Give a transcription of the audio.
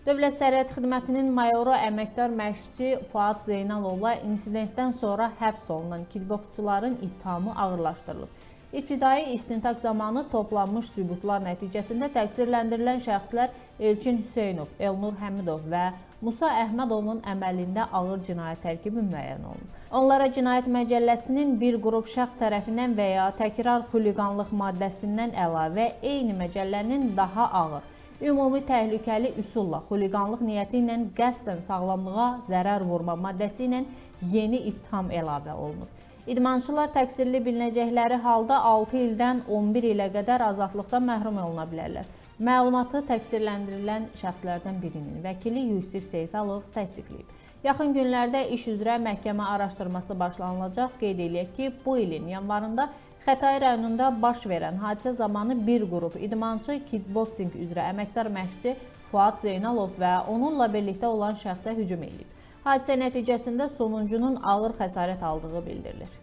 Dövlət Sərhəd Xidmətinin mayoru əməkdar məşqçi Fuad Zeynalovla insidentdən sonra həbs olunan kickboksçuların ittihamı ağırlaşdırılıb. İbtidai istintaq zamanı toplanmış sübutlar nəticəsində təqsirləndirilən şəxslər Elçin Hüseynov, Elnur Həmidov və Musa Əhmədovun əməlində ağır cinayət tərkibi müəyyən olunub. Onlara Cinayət Məcəlləsinin bir qrup şəxs tərəfindən və ya təkrar xuliqanlıq maddəsindən əlavə eyni məcəllənin daha ağır, ümumi təhlükəli üsulla xuliqanlıq niyyəti ilə qəsdən sağlamlığa zərər vurma maddəsi ilə yeni ittiham əlavə olunub. İdmançılar təqsirli bilinəcəkləri halda 6 ildən 11 ilə qədər azadlıqdan məhrum oluna bilərlər. Məlumatı təqsirləndirilən şəxslərdən birinin vəkili Yusif Seyfəlov təsdiqləyib. Yaxın günlərdə iş üzrə məhkəmə araşdırması başlanılacaq. Qeyd eləyək ki, bu ilin yanvarında Xətai rayonunda baş verən hadisə zamanı bir qrup idmançı kickboksing üzrə əməkdar məşqçi Fuad Zeynalov və onunla birlikdə olan şəxsə hücum edib. Hadisə nəticəsində sonuncunun ağır xəsarət aldığı bildirilir.